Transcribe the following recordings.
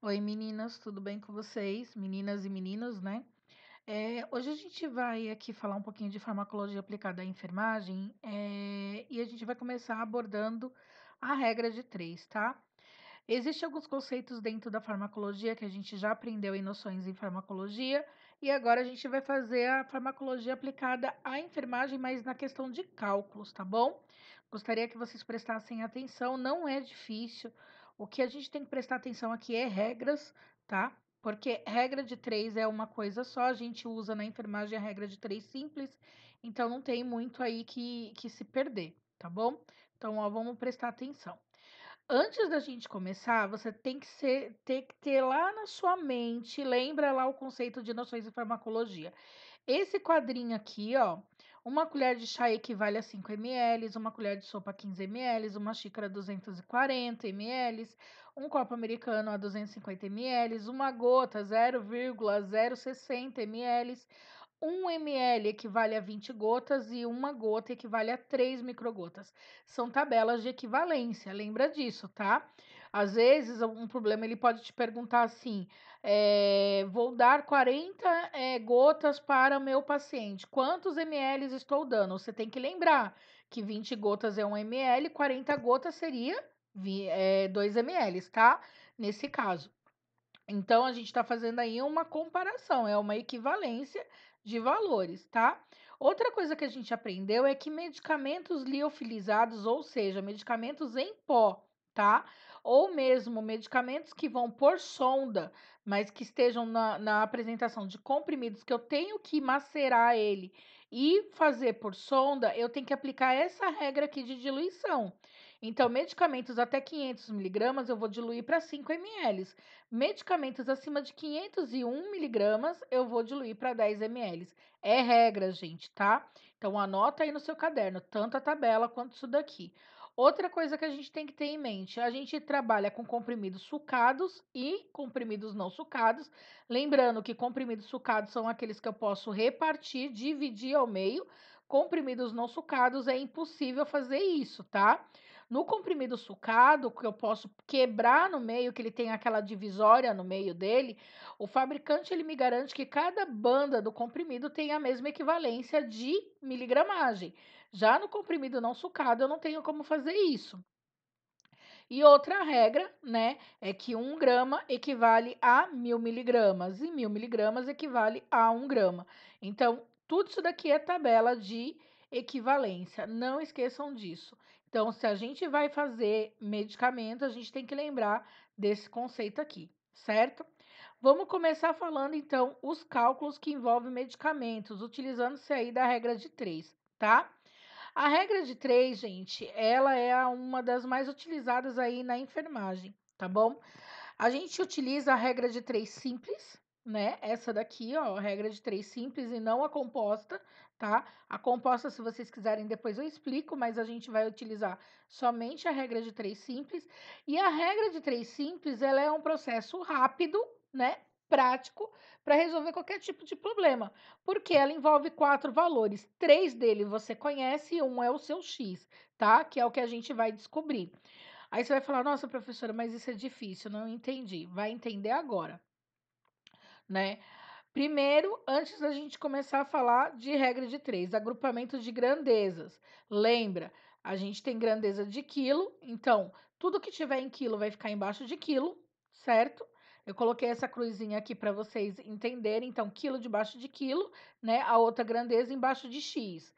Oi, meninas, tudo bem com vocês? Meninas e meninos, né? Hoje a gente vai aqui falar um pouquinho de farmacologia aplicada à enfermagem, e a gente vai começar abordando a regra de três, tá? Existem alguns conceitos dentro da farmacologia que a gente já aprendeu em noções em farmacologia, e agora a gente vai fazer a farmacologia aplicada à enfermagem, mas na questão de cálculos, tá bom? Gostaria que vocês prestassem atenção, não é difícil. O que a gente tem que prestar atenção aqui é regras, tá? Porque regra de três é uma coisa só, a gente usa na enfermagem a regra de três simples, então não tem muito aí que se perder, tá bom? Então, ó, vamos prestar atenção. Antes da gente começar, você tem que ter lá na sua mente, lembra lá o conceito de noções de farmacologia. Esse quadrinho aqui, ó, uma colher de chá equivale a 5 ml, uma colher de sopa a 15 ml, uma xícara a 240 ml, um copo americano a 250 ml, uma gota 0,060 ml, 1 ml equivale a 20 gotas e uma gota equivale a 3 microgotas. São tabelas de equivalência, lembra disso, tá? Às vezes, um problema ele pode te perguntar assim: vou dar 40 gotas para o meu paciente. Quantos ml estou dando? Você tem que lembrar que 20 gotas é 1 ml, 40 gotas seria 2 ml, tá? Nesse caso. Então, a gente está fazendo aí uma comparação, é uma equivalência de valores, tá? Outra coisa que a gente aprendeu é que medicamentos liofilizados, ou seja, medicamentos em pó, tá? Ou mesmo medicamentos que vão por sonda, mas que estejam na apresentação de comprimidos que eu tenho que macerar ele e fazer por sonda, eu tenho que aplicar essa regra aqui de diluição. Então, medicamentos até 500 miligramas eu vou diluir para 5 ml. Medicamentos acima de 501 miligramas, eu vou diluir para 10 ml. É regra, gente, tá? Então, anota aí no seu caderno, tanto a tabela quanto isso daqui. Outra coisa que a gente tem que ter em mente, a gente trabalha com comprimidos sucados e comprimidos não sucados. Lembrando que comprimidos sucados são aqueles que eu posso repartir, dividir ao meio. Comprimidos não sucados é impossível fazer isso, tá? No comprimido sucado, que eu posso quebrar no meio, que ele tem aquela divisória no meio dele, o fabricante ele me garante que cada banda do comprimido tem a mesma equivalência de miligramagem. Já no comprimido não sucado, eu não tenho como fazer isso. E outra regra, né, é que 1 grama equivale a 1000 miligramas e 1000 miligramas equivale a 1 grama. Então, tudo isso daqui é tabela de equivalência. Não esqueçam disso. Então, se a gente vai fazer medicamento, a gente tem que lembrar desse conceito aqui, certo? Vamos começar falando então os cálculos que envolvem medicamentos, utilizando-se aí da regra de três, tá? A regra de três, gente, ela é uma das mais utilizadas aí na enfermagem, tá bom? A gente utiliza a regra de três simples, né? Essa daqui, ó, a regra de três simples e não a composta, tá? A composta, se vocês quiserem, depois eu explico, mas a gente vai utilizar somente a regra de três simples. E a regra de três simples, ela é um processo rápido, né? Prático para resolver qualquer tipo de problema, porque ela envolve 4 valores. 3 dele você conhece e um é o seu X, tá? Que é o que a gente vai descobrir. Aí você vai falar, nossa, professora, mas isso é difícil, não entendi. Vai entender agora, né? Primeiro, antes da gente começar a falar de regra de três, agrupamento de grandezas. Lembra, a gente tem grandeza de quilo, então tudo que tiver em quilo vai ficar embaixo de quilo, certo? Eu coloquei essa cruzinha aqui para vocês entenderem. Então, quilo debaixo de quilo, né? A outra grandeza embaixo de X.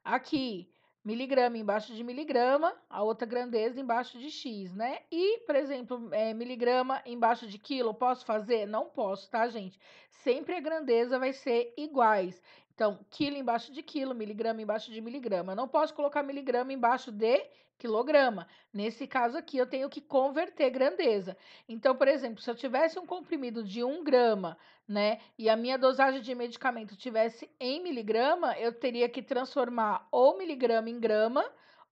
Aqui, miligrama embaixo de miligrama, a outra grandeza embaixo de X, né? E, por exemplo, miligrama embaixo de quilo, posso fazer? Não posso, tá, gente? Sempre a grandeza vai ser iguais. Então, quilo embaixo de quilo, miligrama embaixo de miligrama. Eu não posso colocar miligrama embaixo de quilograma. Nesse caso aqui, eu tenho que converter grandeza. Então, por exemplo, se eu tivesse um comprimido de 1 grama, né, e a minha dosagem de medicamento tivesse em miligrama, eu teria que transformar ou miligrama em grama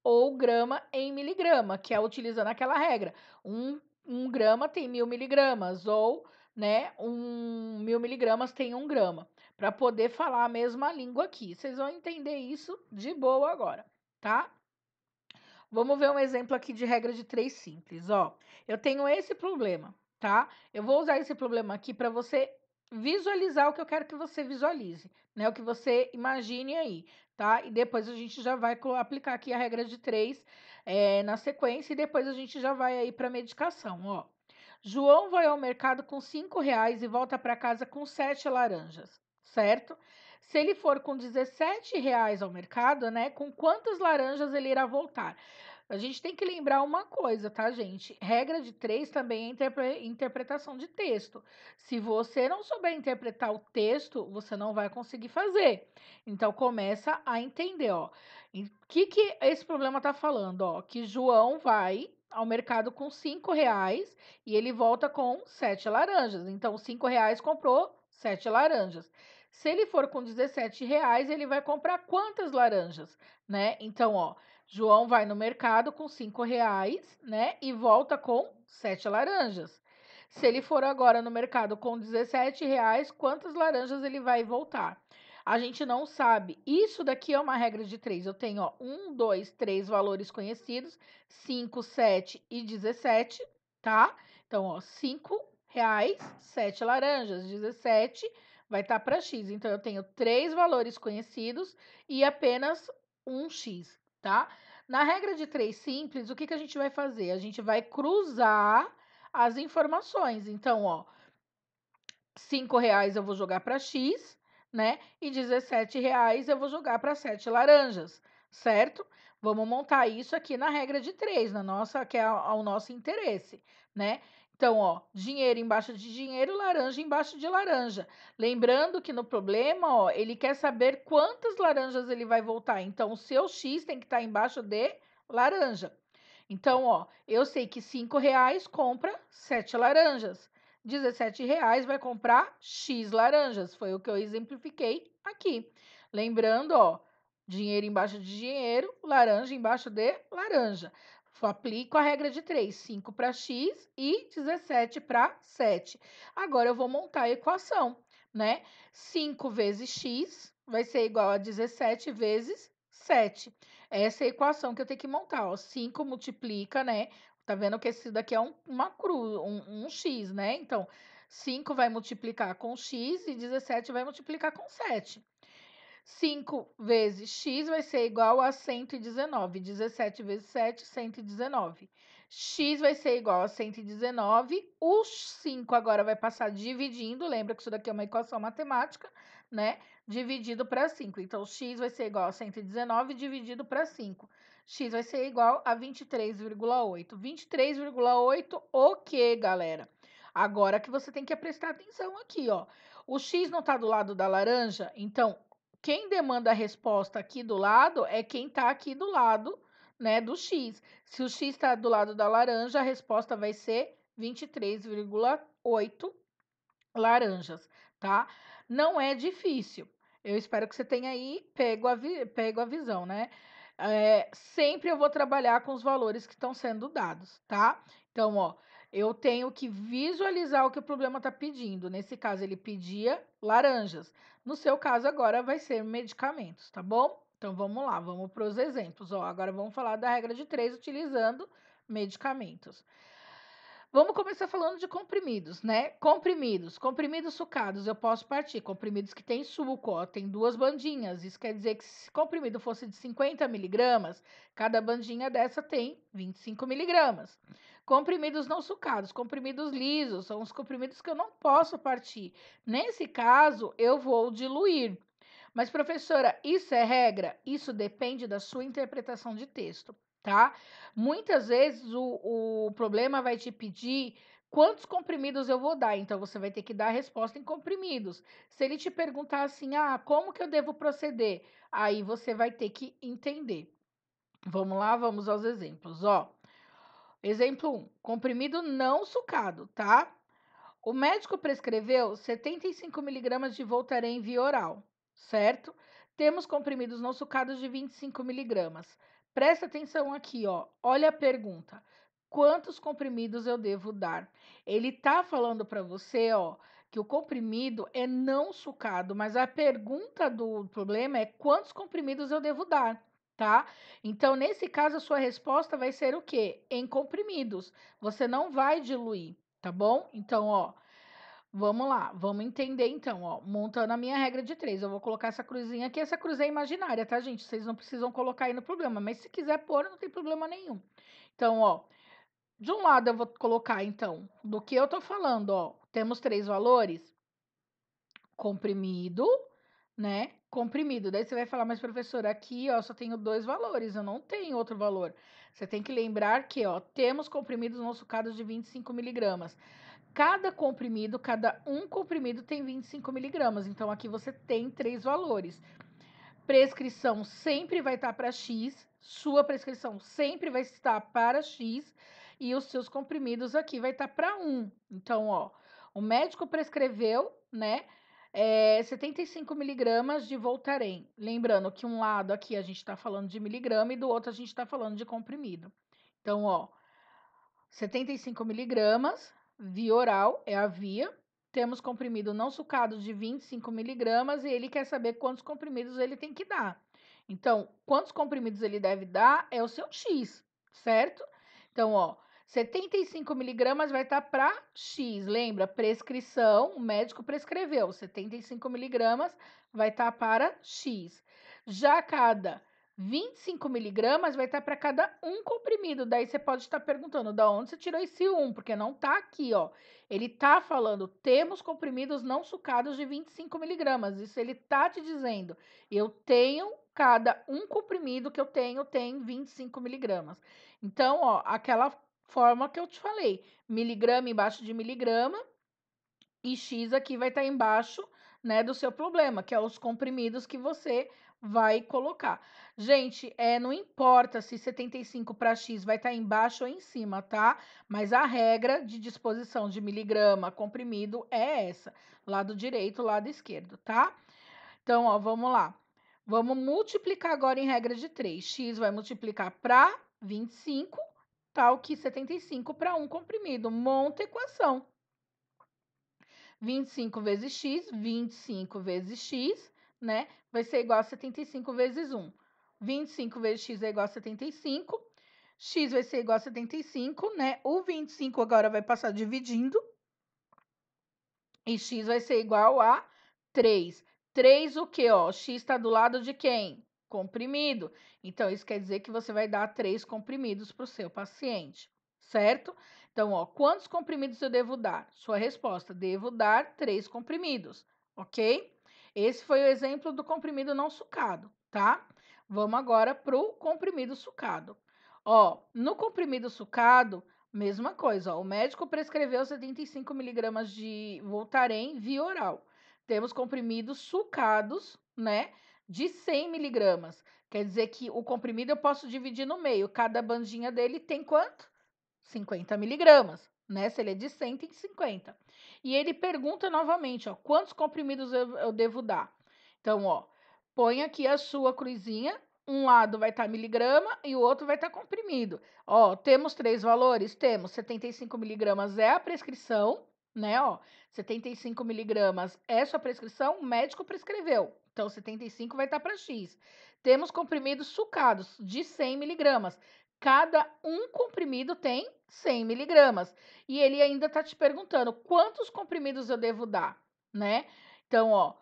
ou grama em miligrama, que é utilizando aquela regra. Um grama tem 1000 miligramas, ou, né, 1000 miligramas tem 1 grama, para poder falar a mesma língua aqui. Vocês vão entender isso de boa agora, tá? Vamos ver um exemplo aqui de regra de três simples, ó. Eu tenho esse problema, tá? Eu vou usar esse problema aqui para você visualizar o que eu quero que você visualize, né? O que você imagine aí, tá? E depois a gente já vai aplicar aqui a regra de 3 na sequência e depois a gente já vai aí para medicação, ó. João vai ao mercado com R$ 5 e volta para casa com 7 laranjas, certo? Se ele for com R$ 17 ao mercado, né? Com quantas laranjas ele irá voltar? A gente tem que lembrar uma coisa, tá, gente? Regra de 3 também é interpretação de texto. Se você não souber interpretar o texto, você não vai conseguir fazer. Então, começa a entender, ó. O que esse problema tá falando, ó? Que João vai ao mercado com R$ 5 e ele volta com 7 laranjas. Então, R$ 5 comprou 7 laranjas. Se ele for com R$ 17, ele vai comprar quantas laranjas, né? Então, ó, João vai no mercado com R$ 5, né? E volta com 7 laranjas. Se ele for agora no mercado com R$ 17, quantas laranjas ele vai voltar? A gente não sabe. Isso daqui é uma regra de 3. Eu tenho, ó, 1, 2, 3 valores conhecidos, 5, 7 e 17, tá? Então, ó, R$ 5, 7 laranjas, 17 vai estar para X. Então, eu tenho 3 valores conhecidos e apenas um X, tá? Na regra de 3 simples, o que a gente vai fazer? A gente vai cruzar as informações. Então, ó, R$ 5 eu vou jogar para X, né? E R$ 17 eu vou jogar para 7 laranjas, certo? Vamos montar isso aqui na regra de 3, na nossa, que é ao nosso interesse, né? Então, ó, dinheiro embaixo de dinheiro, laranja embaixo de laranja. Lembrando que no problema, ó, ele quer saber quantas laranjas ele vai voltar. Então, o seu X tem que estar embaixo de laranja. Então, ó, eu sei que R$ 5 compra 7 laranjas. R$ 17 vai comprar X laranjas. Foi o que eu exemplifiquei aqui. Lembrando, ó, dinheiro embaixo de dinheiro, laranja embaixo de laranja. Aplico a regra de 3, 5 para X e 17 para 7. Agora eu vou montar a equação, né? 5 vezes X vai ser igual a 17 vezes 7. Essa é a equação que eu tenho que montar, ó. 5 multiplica, né? Tá vendo que esse daqui é um X, né? Então, 5 vai multiplicar com X e 17 vai multiplicar com 7. 5 vezes X vai ser igual a 119. 17 vezes 7, 119. X vai ser igual a 119. O 5 agora vai passar dividindo. Lembra que isso daqui é uma equação matemática, né? Dividido para 5. Então, x vai ser igual a 119 dividido para 5. X vai ser igual a 23,8. 23,8, ok, galera. Agora que você tem que prestar atenção aqui, ó. O x não está do lado da laranja, então quem demanda a resposta aqui do lado é quem está aqui do lado, né, do X. Se o X está do lado da laranja, a resposta vai ser 23,8 laranjas, tá? Não é difícil. Eu espero que você tenha aí pego a visão, né? Sempre eu vou trabalhar com os valores que estão sendo dados, tá? Então, ó, eu tenho que visualizar o que o problema está pedindo. Nesse caso, ele pedia laranjas. No seu caso, agora vai ser medicamentos, tá bom? Então, vamos lá, vamos para os exemplos. Ó, agora vamos falar da regra de 3 utilizando medicamentos. Vamos começar falando de comprimidos, né? Comprimidos sucados, eu posso partir. Comprimidos que tem suco, ó, tem duas bandinhas. Isso quer dizer que se comprimido fosse de 50 miligramas, cada bandinha dessa tem 25 miligramas. Comprimidos não sucados, comprimidos lisos, são os comprimidos que eu não posso partir. Nesse caso, eu vou diluir. Mas, professora, isso é regra? Isso depende da sua interpretação de texto, tá? Muitas vezes o problema vai te pedir quantos comprimidos eu vou dar, então você vai ter que dar a resposta em comprimidos. Se ele te perguntar assim, como que eu devo proceder? Aí você vai ter que entender. Vamos lá, vamos aos exemplos, ó. Exemplo 1, comprimido não sucado, tá? O médico prescreveu 75 miligramas de Voltaren via oral, certo? Temos comprimidos não sucados de 25 miligramas. Presta atenção aqui, ó. Olha a pergunta. Quantos comprimidos eu devo dar? Ele tá falando para você, ó, que o comprimido é não sucado, mas a pergunta do problema é quantos comprimidos eu devo dar, tá? Então, nesse caso, a sua resposta vai ser o quê? Em comprimidos. Você não vai diluir. tá bom? Então, ó, vamos lá, vamos entender então, ó, montando a minha regra de 3. Eu vou colocar essa cruzinha aqui, essa cruz é imaginária, tá, gente? Vocês não precisam colocar aí no problema, mas se quiser pôr, não tem problema nenhum. Então, ó, de um lado eu vou colocar, então, do que eu tô falando, ó, temos 3 valores, comprimido, né? Comprimido. Daí você vai falar, mas professora, aqui, ó, só tenho 2 valores, eu não tenho outro valor. Você tem que lembrar que, ó, temos comprimidos não sucados de 25 miligramas. Cada comprimido, cada um comprimido tem 25 miligramas. Então, aqui você tem 3 valores. Prescrição sempre vai estar para X, sua prescrição sempre vai estar para X e os seus comprimidos aqui vai estar para 1. Então, ó, o médico prescreveu, né, 75 miligramas de Voltaren. Lembrando que um lado aqui a gente está falando de miligrama e do outro a gente está falando de comprimido. Então, ó, 75 miligramas, via oral, é a via. Temos comprimido não sucado de 25 miligramas e ele quer saber quantos comprimidos ele tem que dar. Então, quantos comprimidos ele deve dar é o seu X, certo? Então, ó, 75 miligramas vai estar para X. Lembra? Prescrição, o médico prescreveu. 75 miligramas vai estar para X. Já cada 25 miligramas vai estar para cada um comprimido. Daí você pode estar perguntando, da onde você tirou esse 1? Porque não está aqui, ó. Ele está falando, temos comprimidos não sucados de 25 miligramas. Isso ele está te dizendo. Eu tenho, cada um comprimido que eu tenho tem 25 miligramas. Então, ó, aquela forma que eu te falei. Miligrama embaixo de miligrama. E X aqui vai estar embaixo, né, do seu problema, que é os comprimidos que você vai colocar. Gente, não importa se 75 para X vai estar embaixo ou em cima, tá? Mas a regra de disposição de miligrama comprimido é essa, lado direito, lado esquerdo, tá? Então, ó, vamos lá. Vamos multiplicar agora em regra de 3. X vai multiplicar para 25, tal que 75 para 1 comprimido. Monta a equação. 25 vezes x, 25 vezes x, né? Vai ser igual a 75 vezes 1. 25 vezes x é igual a 75. X vai ser igual a 75, né? O 25 agora vai passar dividindo. E x vai ser igual a 3. 3 o quê, ó? X está do lado de quem? Comprimido. Então, isso quer dizer que você vai dar 3 comprimidos para o seu paciente, certo? Então, ó, quantos comprimidos eu devo dar? Sua resposta, devo dar 3 comprimidos, ok? Esse foi o exemplo do comprimido não sucado, tá? Vamos agora para o comprimido sucado. Ó, no comprimido sucado, mesma coisa, ó, o médico prescreveu 75 miligramas de Voltaren via oral. Temos comprimidos sucados, né, de 100 miligramas. Quer dizer que o comprimido eu posso dividir no meio. Cada bandinha dele tem quanto? 50 miligramas, né? Se ele é de 100, tem 50. E ele pergunta novamente, ó, quantos comprimidos eu devo dar? Então, ó, põe aqui a sua cruzinha. Um lado vai estar miligrama e o outro vai estar comprimido. Ó, temos 3 valores? Temos 75 miligramas é a prescrição, né? Ó, 75 miligramas é sua prescrição, o médico prescreveu. Então, 75 vai estar para X. Temos comprimidos sucados de 100 miligramas. Cada um comprimido tem 100 miligramas. E ele ainda está te perguntando quantos comprimidos eu devo dar, né? Então, ó,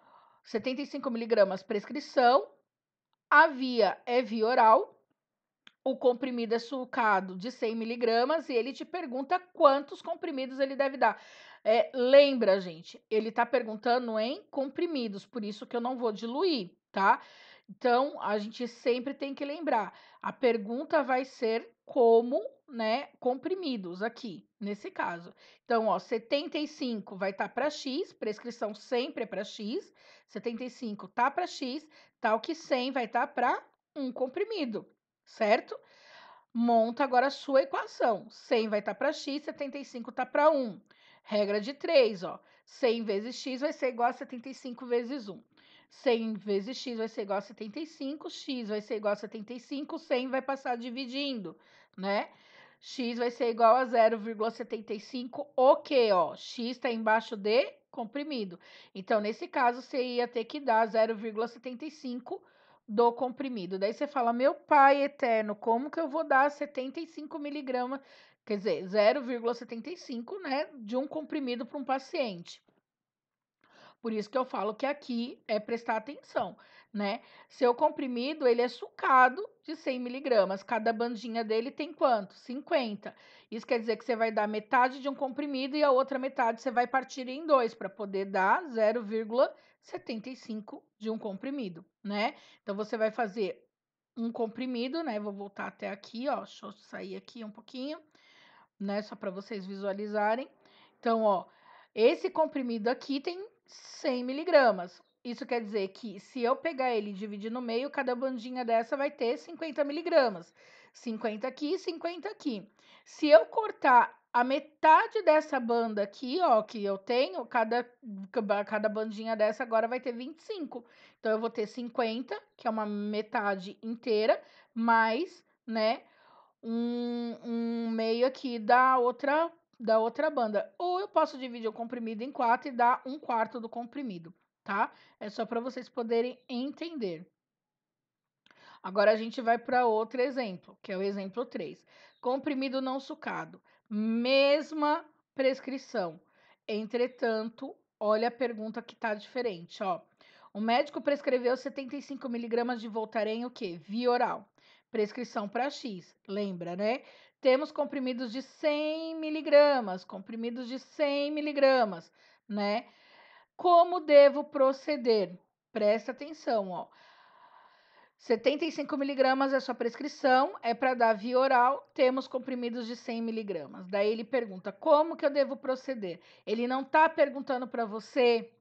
75 miligramas prescrição, a via é via oral, o comprimido é sucado de 100 miligramas e ele te pergunta quantos comprimidos ele deve dar. Lembra, gente, ele está perguntando em comprimidos, por isso que eu não vou diluir, tá? Então, a gente sempre tem que lembrar, a pergunta vai ser como, né, comprimidos aqui, nesse caso. Então, ó, 75 vai estar para X, prescrição sempre é para X, 75 tá para X, tal que 100 vai estar para um comprimido, certo? Monta agora a sua equação. 100 vai estar para x, 75 está para 1. Regra de 3, ó. 100 vezes x vai ser igual a 75 vezes 1. 100 vezes x vai ser igual a 75, x vai ser igual a 75, 100 vai passar dividindo, né? X vai ser igual a 0,75, ok, ó. X está embaixo de comprimido. Então, nesse caso, você ia ter que dar 0,75 do comprimido. Daí você fala, meu pai eterno, como que eu vou dar 75 miligramas? quer dizer, 0,75, né, de um comprimido para um paciente. Por isso que eu falo que aqui é prestar atenção, né? Seu comprimido, ele é sucado de 100 miligramas. Cada bandinha dele tem quanto? 50. Isso quer dizer que você vai dar metade de um comprimido e a outra metade você vai partir em dois para poder dar 0,75 de um comprimido, né? Então, você vai fazer um comprimido, né? Vou voltar até aqui, ó. Deixa eu sair aqui um pouquinho, né? Só para vocês visualizarem. Então, ó, esse comprimido aqui tem 100 miligramas. Isso quer dizer que se eu pegar ele e dividir no meio, cada bandinha dessa vai ter 50 miligramas. 50 aqui, 50 aqui. Se eu cortar a metade dessa banda aqui, ó, que eu tenho, cada bandinha dessa agora vai ter 25. Então, eu vou ter 50, que é uma metade inteira, mais, né, um meio aqui da outra banda. Ou eu posso dividir o comprimido em 4 e dar 1/4 do comprimido, tá? É só para vocês poderem entender. Agora a gente vai para outro exemplo, que é o exemplo 3. Comprimido não sucado. Mesma prescrição. Entretanto, olha a pergunta que tá diferente, ó. O médico prescreveu 75 miligramas de Voltaren, o quê? Via oral. Prescrição para X, lembra, né? Temos comprimidos de 100 miligramas, comprimidos de 100 miligramas, né? Como devo proceder? Presta atenção, ó. 75 miligramas é sua prescrição, é para dar via oral, temos comprimidos de 100 miligramas. Daí ele pergunta, como que eu devo proceder? Ele não está perguntando para você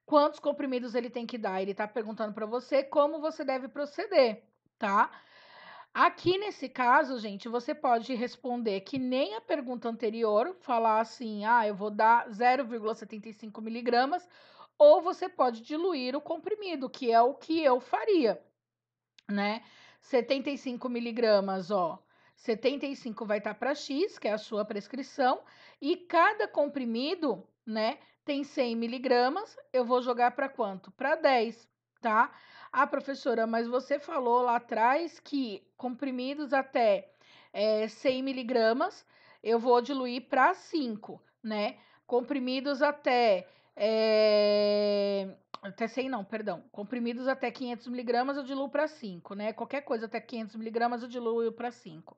quantos comprimidos ele tem que dar, ele está perguntando para você como você deve proceder, tá? Aqui nesse caso, gente, você pode responder que nem a pergunta anterior, falar assim, eu vou dar 0,75 miligramas, ou você pode diluir o comprimido, que é o que eu faria, né? 75 miligramas, ó. 75 vai estar para X, que é a sua prescrição, e cada comprimido, né, tem 100 miligramas, eu vou jogar para quanto? Para 10, tá? Ah, professora, mas você falou lá atrás que comprimidos até 100 miligramas eu vou diluir para 5, né? Comprimidos até 100 não, perdão. Comprimidos até 500 miligramas eu diluo para 5, né? Qualquer coisa até 500 miligramas eu diluo para 5.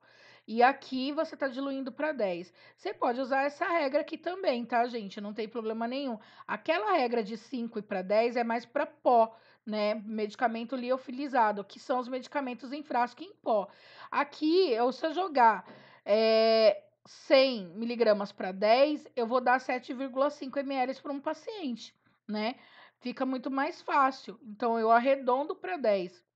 E aqui você está diluindo para 10. Você pode usar essa regra aqui também, tá, gente? Não tem problema nenhum. Aquela regra de 5 e para 10 é mais para pó, né? Medicamento liofilizado, que são os medicamentos em frasco e em pó. Aqui, se eu jogar 100 miligramas para 10, eu vou dar 7,5 ml para um paciente, né? Fica muito mais fácil. Então, eu arredondo para 10.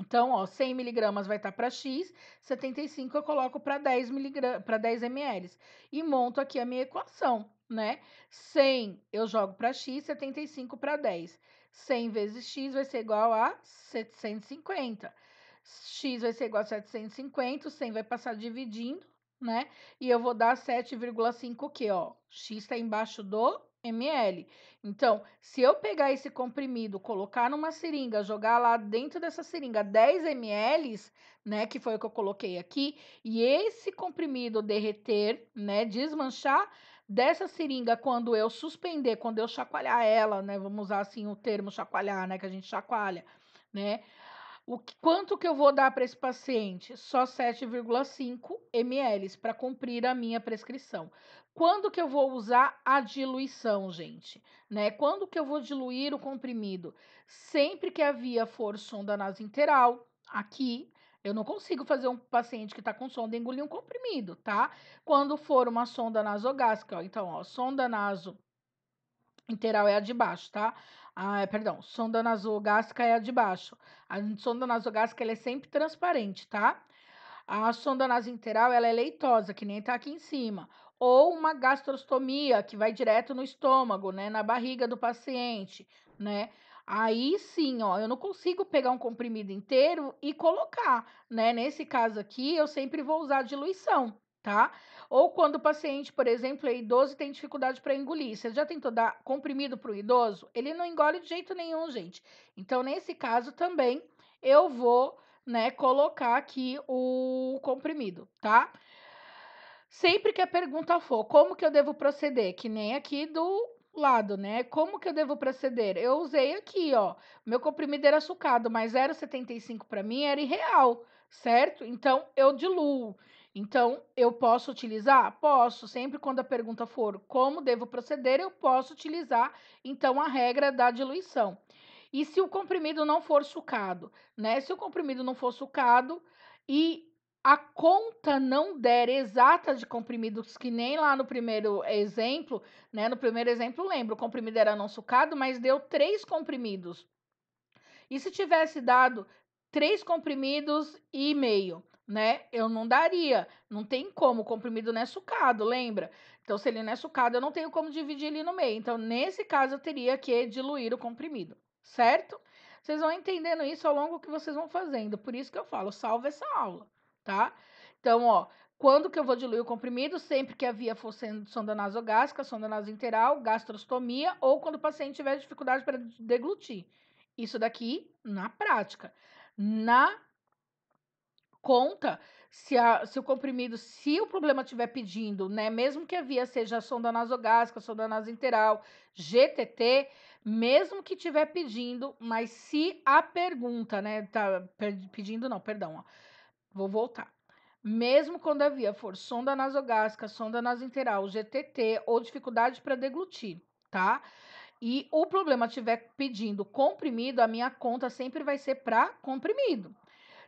Então, ó, 100 miligramas vai estar para X, 75 eu coloco para 10 ml. E monto aqui a minha equação, né? 100 eu jogo para X, 75 para 10. 100 vezes X vai ser igual a 750. X vai ser igual a 750, o 100 vai passar dividindo, né? E eu vou dar 7,5 o quê, ó? X está embaixo do ml. Então, se eu pegar esse comprimido, colocar numa seringa, jogar lá dentro dessa seringa 10 ml, né, que foi o que eu coloquei aqui, e esse comprimido derreter, né, desmanchar dessa seringa quando eu suspender, quando eu chacoalhar ela, né, vamos usar assim o termo chacoalhar, né, que a gente chacoalha, né? Quanto que eu vou dar para esse paciente? Só 7,5 ml para cumprir a minha prescrição. Quando que eu vou usar a diluição, gente? Né? Quando que eu vou diluir o comprimido? Sempre que a via for sonda nasointeral, aqui eu não consigo fazer um paciente que está com sonda engolir um comprimido, tá? Quando for uma sonda nasogástrica, ó, então, ó, sonda interal é a de baixo, tá? Perdão, sonda nasogástrica é a de baixo. A sonda nasogástrica ela é sempre transparente, tá? A sonda nasointeral ela é leitosa, que nem tá aqui em cima. Ou uma gastrostomia, que vai direto no estômago, né? Na barriga do paciente, né? Aí sim, ó, eu não consigo pegar um comprimido inteiro e colocar, né? Nesse caso aqui, eu sempre vou usar diluição, tá? Ou quando o paciente, por exemplo, é idoso e tem dificuldade para engolir. Você já tentou dar comprimido para o idoso? Ele não engole de jeito nenhum, gente. Então, nesse caso também, eu vou, né, colocar aqui o comprimido, tá? Sempre que a pergunta for como que eu devo proceder, que nem aqui do lado, né? Como que eu devo proceder? Eu usei aqui, ó. Meu comprimido era sucado, mas 0,75 para mim era irreal, certo? Então eu diluo. Então eu posso utilizar? Posso. Sempre quando a pergunta for como devo proceder, eu posso utilizar então a regra da diluição. E se o comprimido não for sucado, né? Se o comprimido não for sucado e a conta não der exata de comprimidos, que nem lá no primeiro exemplo, né? No primeiro exemplo, lembro, o comprimido era não sucado, mas deu 3 comprimidos. E se tivesse dado 3 comprimidos e meio, né? Eu não daria. Não tem como, o comprimido não é sucado, lembra? Então, se ele não é sucado, eu não tenho como dividir ele no meio. Então, nesse caso, eu teria que diluir o comprimido, certo? Vocês vão entendendo isso ao longo que vocês vão fazendo. Por isso que eu falo, salva essa aula, tá? Então, ó, quando que eu vou diluir o comprimido? Sempre que a via for sonda nasogástrica, sonda nasointeral, gastrostomia ou quando o paciente tiver dificuldade para deglutir. Isso daqui na prática. Na conta, se o comprimido, se o problema estiver pedindo, né, mesmo que a via seja sonda nasogástrica, sonda nasointeral, GTT, mesmo que estiver pedindo, mas se a pergunta, né, tá pedindo não, perdão, ó, vou voltar. Mesmo quando a via for sonda nasogástrica, sonda nasointeral, GTT ou dificuldade para deglutir, tá? E o problema estiver pedindo comprimido, a minha conta sempre vai ser para comprimido.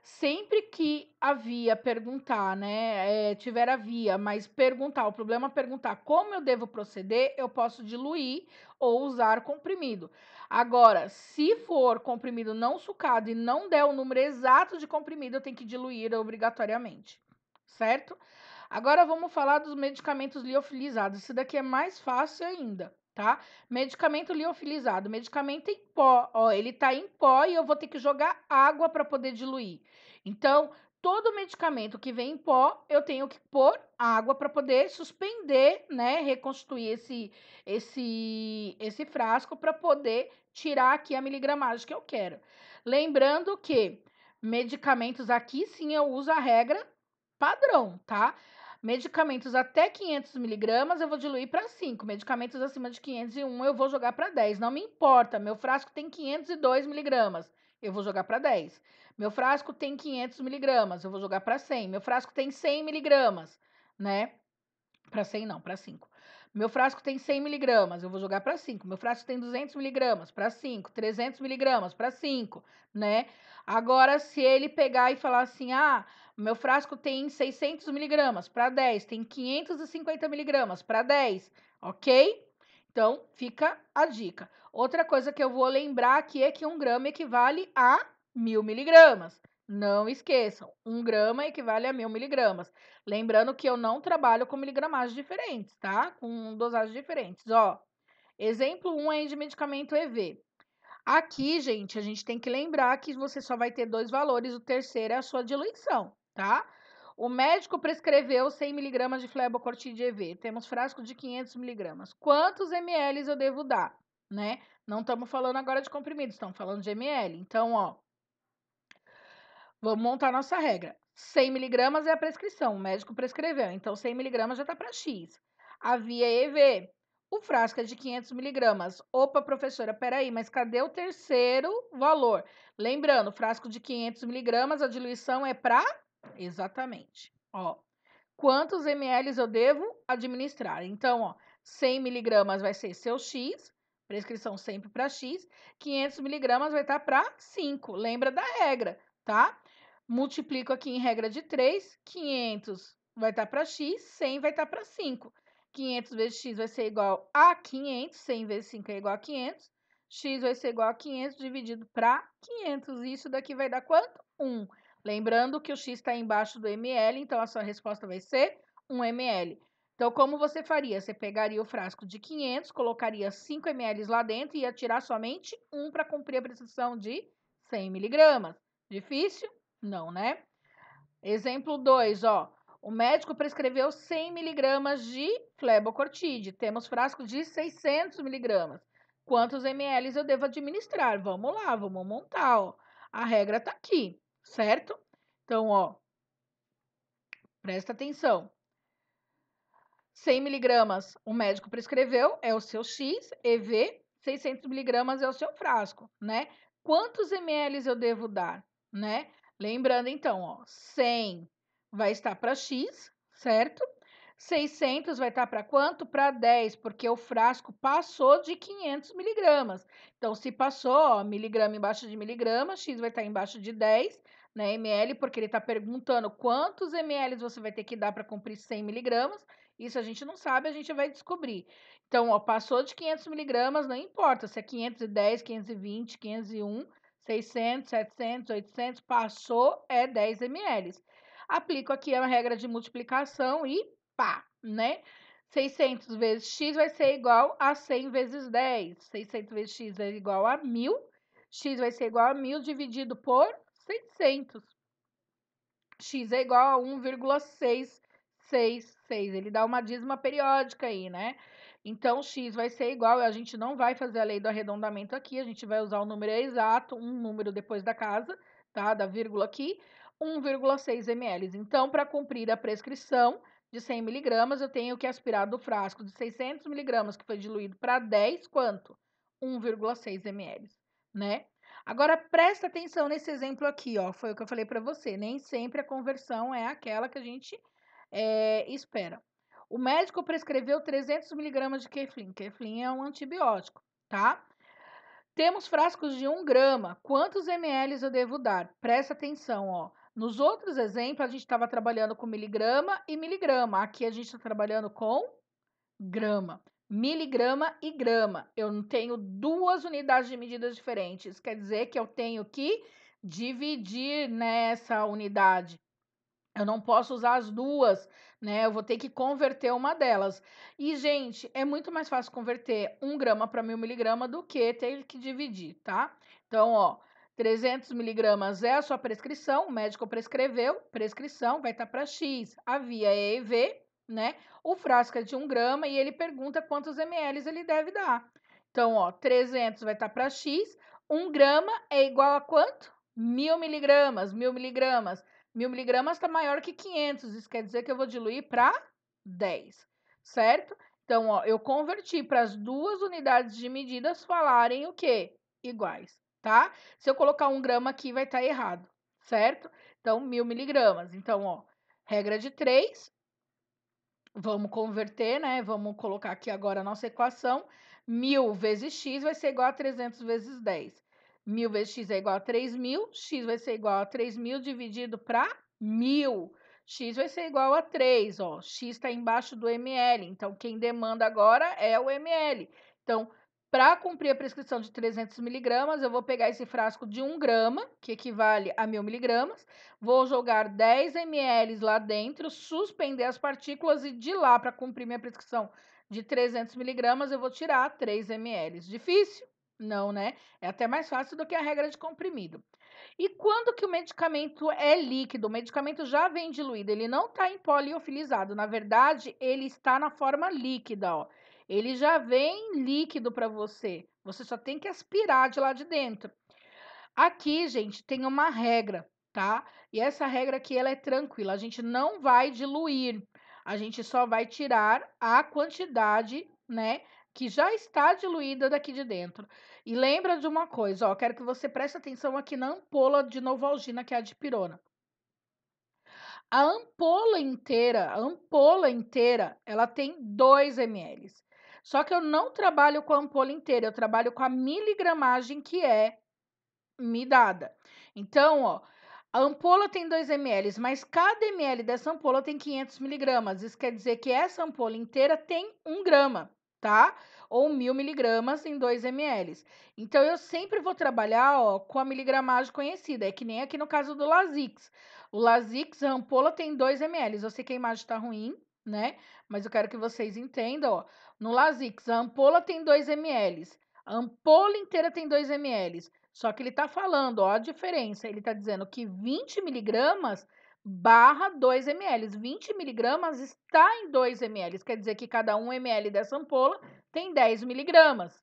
Sempre que a via perguntar, né, tiver a via, mas perguntar, o problema é perguntar como eu devo proceder, eu posso diluir ou usar comprimido. Agora, se for comprimido não sucado e não der o número exato de comprimido, eu tenho que diluir obrigatoriamente, certo? Agora vamos falar dos medicamentos liofilizados. Isso daqui é mais fácil ainda, tá? Medicamento liofilizado, medicamento em pó. Ó, ele tá em pó e eu vou ter que jogar água para poder diluir. Então, todo medicamento que vem em pó, eu tenho que pôr água para poder suspender, né? Reconstituir esse frasco para poder tirar aqui a miligramagem que eu quero. Lembrando que medicamentos aqui sim eu uso a regra padrão, tá? Medicamentos até 500 miligramas eu vou diluir para 5. Medicamentos acima de 501 eu vou jogar para 10. Não me importa, meu frasco tem 502 miligramas, eu vou jogar para 10. Meu frasco tem 500 miligramas, eu vou jogar para 100. Meu frasco tem 100 miligramas, né? Para 100 não, para 5. Meu frasco tem 100 miligramas, eu vou jogar para 5. Meu frasco tem 200 miligramas, para 5. 300 miligramas, para 5, né? Agora, se ele pegar e falar assim, ah, meu frasco tem 600 miligramas, para 10. Tem 550 miligramas, para 10, ok? Então, fica a dica. Outra coisa que eu vou lembrar aqui é que 1 grama equivale a 1000 miligramas. Não esqueçam, 1 grama equivale a 1000 miligramas. Lembrando que eu não trabalho com miligramagens diferentes, tá? Com dosagens diferentes. Ó, exemplo 1 aí de medicamento EV. Aqui, gente, a gente tem que lembrar que você só vai ter 2 valores, o terceiro é a sua diluição, tá? O médico prescreveu 100 miligramas de flebocortide EV. Temos frasco de 500 miligramas. Quantos ml eu devo dar, né? Não estamos falando agora de comprimidos, estamos falando de ml. Então, ó, vamos montar nossa regra. 100 miligramas é a prescrição, o médico prescreveu, então 100 miligramas já está para X. A via EV, o frasco é de 500 miligramas. Opa, professora, peraí, mas cadê o terceiro valor? Lembrando, frasco de 500 miligramas, a diluição é para... Exatamente. Ó, quantos ml eu devo administrar? Então, ó, 100 miligramas vai ser seu X, prescrição sempre para X. 500 miligramas vai estar para 5, lembra da regra, tá? Multiplico aqui em regra de 3, 500 vai estar para x, 100 vai estar para 5. 500 vezes x vai ser igual a 500, 100 vezes 5 é igual a 500. X vai ser igual a 500 dividido para 500. Isso daqui vai dar quanto? 1. Lembrando que o x está embaixo do ml, então a sua resposta vai ser 1 ml. Então, como você faria? Você pegaria o frasco de 500, colocaria 5 ml lá dentro e ia tirar somente 1 para cumprir a prescrição de 100 miligramas. Difícil? Não, né? Exemplo 2, ó. O médico prescreveu 100 miligramas de flebocortide. Temos frasco de 600 miligramas. Quantos ml eu devo administrar? Vamos lá, vamos montar, ó. A regra tá aqui, certo? Então, ó, presta atenção. 100 miligramas o médico prescreveu, é o seu X, EV, 600 miligramas é o seu frasco, né? Quantos ml eu devo dar, né? Lembrando então, ó, 100 vai estar para X, certo? 600 vai estar para quanto? Para 10, porque o frasco passou de 500 miligramas. Então, se passou, ó, miligrama embaixo de miligrama, X vai estar embaixo de 10, né, ml, porque ele está perguntando quantos ml você vai ter que dar para cumprir 100 miligramas. Isso a gente não sabe, a gente vai descobrir. Então, ó, passou de 500 miligramas, não importa se é 510, 520, 501, 600, 700, 800, passou é 10 ml. Aplico aqui a regra de multiplicação e pá, né? 600 vezes x vai ser igual a 100 vezes 10. 600 vezes x é igual a 1.000. X vai ser igual a 1.000 dividido por 600. X é igual a 1,666. Ele dá uma dízima periódica aí, né? Então, x vai ser igual, a gente não vai fazer a lei do arredondamento aqui, a gente vai usar o número exato, um número depois da casa, tá? Da vírgula aqui, 1,6 ml. Então, para cumprir a prescrição de 100 miligramas, eu tenho que aspirar do frasco de 600 miligramas, que foi diluído para 10, quanto? 1,6 ml, né? Agora, presta atenção nesse exemplo aqui, ó. Foi o que eu falei para você. Nem sempre a conversão é aquela que a gente espera. O médico prescreveu 300 miligramas de Keflin. Keflin é um antibiótico, tá? Temos frascos de 1 grama. Quantos ml eu devo dar? Presta atenção, ó. Nos outros exemplos, a gente estava trabalhando com miligrama e miligrama. Aqui a gente está trabalhando com grama. Miligrama e grama. Eu não tenho duas unidades de medidas diferentes. Quer dizer que eu tenho que dividir nessa unidade. Eu não posso usar as duas, né? Eu vou ter que converter uma delas. E, gente, é muito mais fácil converter 1 grama para 1.000 miligramas do que ter que dividir, tá? Então, ó, 300 miligramas é a sua prescrição, o médico prescreveu, prescrição vai estar para X. A via é EV, né? O frasco é de 1 grama e ele pergunta quantos ml ele deve dar. Então, ó, 300 vai estar para X, 1 grama é igual a quanto? 1.000 miligramas, 1.000 miligramas. 1.000 miligramas está maior que 500, isso quer dizer que eu vou diluir para 10, certo? Então, ó, eu converti para as duas unidades de medidas falarem o quê? Iguais, tá? Se eu colocar 1 grama aqui, vai estar errado, certo? Então, 1.000 miligramas. Então, ó, regra de 3, vamos converter, né? Vamos colocar aqui agora a nossa equação. 1.000 vezes x vai ser igual a 300 vezes 10. 1.000 vezes x é igual a 3.000. X vai ser igual a 3.000 dividido para 1.000. X vai ser igual a 3, ó. X está embaixo do ml. Então, quem demanda agora é o ml. Então, para cumprir a prescrição de 300 miligramas, eu vou pegar esse frasco de 1 grama, que equivale a 1.000 miligramas, vou jogar 10 ml lá dentro, suspender as partículas e de lá, para cumprir minha prescrição de 300 miligramas, eu vou tirar 3 ml. Difícil? Não, né? É até mais fácil do que a regra de comprimido. E quando que o medicamento é líquido? O medicamento já vem diluído, ele não está em pó liofilizado. Na verdade, ele está na forma líquida, ó. Ele já vem líquido para você. Você só tem que aspirar de lá de dentro. Aqui, gente, tem uma regra, tá? E essa regra aqui, ela é tranquila. A gente não vai diluir. A gente só vai tirar a quantidade, né, que já está diluída daqui de dentro. E lembra de uma coisa, ó, quero que você preste atenção aqui na ampola de Novalgina, que é a dipirona. A ampola inteira, ela tem 2 ml. Só que eu não trabalho com a ampola inteira, eu trabalho com a miligramagem que é me dada. Então, ó, a ampola tem 2 ml, mas cada ml dessa ampola tem 500 miligramas. Isso quer dizer que essa ampola inteira tem 1 grama, tá? Ou 1.000 miligramas em 2 ml. Então, eu sempre vou trabalhar, ó, com a miligramagem conhecida. É que nem aqui no caso do Lasix. O Lasix, a ampola tem 2 ml. Eu sei que a imagem tá ruim, né? Mas eu quero que vocês entendam, ó. No Lasix, a ampola tem 2 ml. A ampola inteira tem 2 ml. Só que ele está falando, ó, a diferença. Ele está dizendo que 20 miligramas barra 2 ml. 20 miligramas está em 2 ml. Quer dizer que cada 1 ml dessa ampola tem 10 miligramas.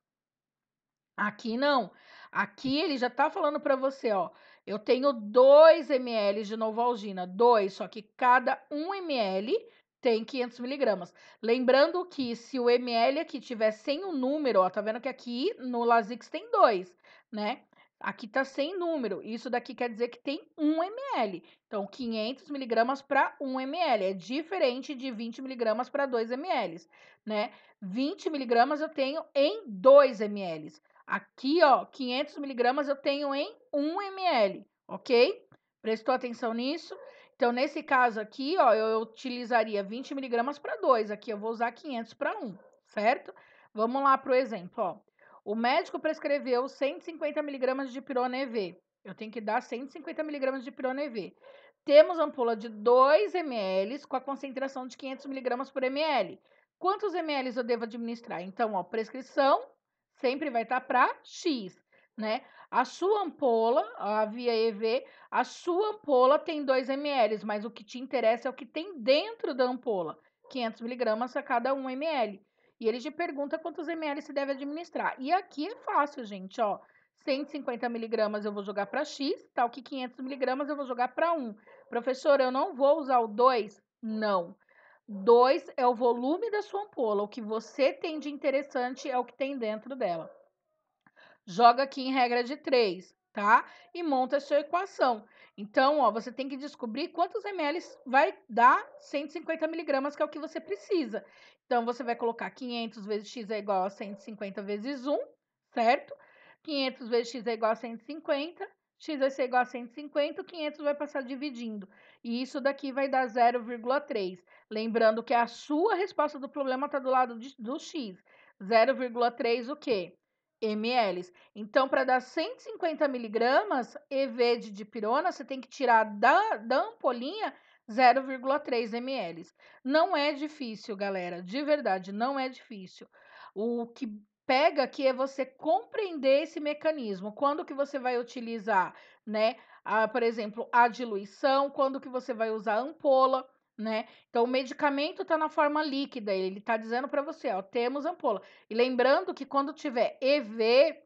Aqui não. Aqui ele já está falando para você, ó. Eu tenho 2 ml de Novalgina. 2, só que cada 1 ml Tem 500 miligramas. Lembrando que se o ml aqui tiver sem o número, ó, tá vendo que aqui no Lasix tem 2, né? Aqui tá sem número. Isso daqui quer dizer que tem 1 ml. Então, 500 miligramas para 1 ml. É diferente de 20 miligramas para 2 ml, né? 20 miligramas eu tenho em 2 ml. Aqui, ó, 500 miligramas eu tenho em 1 ml, ok? Prestou atenção nisso? Então, nesse caso aqui, ó, eu utilizaria 20 miligramas para 2. Aqui eu vou usar 500 para 1, certo? Vamos lá para o exemplo, ó. O médico prescreveu 150 miligramas de pirona EV. Eu tenho que dar 150 miligramas de pirona EV. Temos ampola de 2 ml com a concentração de 500 miligramas por ml. Quantos ml eu devo administrar? Então, ó, prescrição sempre vai estar para X, né? A sua ampola, a via EV, a sua ampola tem 2 ml, mas o que te interessa é o que tem dentro da ampola, 500 miligramas a cada 1 ml. E ele te pergunta quantos ml você deve administrar. E aqui é fácil, gente, ó. 150 miligramas eu vou jogar para X, tal que 500 miligramas eu vou jogar para 1. Professor, eu não vou usar o 2? Não. 2 é o volume da sua ampola. O que você tem de interessante é o que tem dentro dela. Joga aqui em regra de 3, tá? E monta a sua equação. Então, ó, você tem que descobrir quantos ml vai dar 150 miligramas, que é o que você precisa. Então, você vai colocar 500 vezes x é igual a 150 vezes 1, certo? 500 vezes x é igual a 150, x vai ser igual a 150, 500 vai passar dividindo. E isso daqui vai dar 0,3. Lembrando que a sua resposta do problema está do lado do x. 0,3 o quê? ml. Então, para dar 150 miligramas EV de dipirona, você tem que tirar da ampolinha 0,3 ml. Não é difícil, galera, de verdade, não é difícil. O que pega aqui é você compreender esse mecanismo. Quando que você vai utilizar, né? Por exemplo, a diluição, quando que você vai usar a ampola, né? Então, o medicamento está na forma líquida, ele está dizendo para você, ó, temos ampola. E lembrando que quando tiver EV,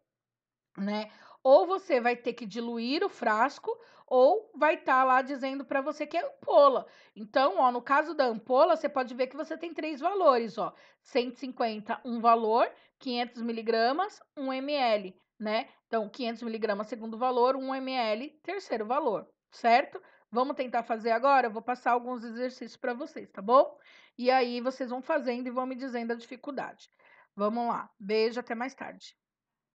né, ou você vai ter que diluir o frasco, ou vai estar lá dizendo para você que é ampola. Então, ó, no caso da ampola, você pode ver que você tem 3 valores, ó. 150, um valor, 500 miligramas, 1 ml, né? Então, 500 miligramas, segundo valor, 1 ml, terceiro valor, certo? Vamos tentar fazer agora? Eu vou passar alguns exercícios para vocês, tá bom? E aí vocês vão fazendo e vão me dizendo a dificuldade. Vamos lá. Beijo, até mais tarde.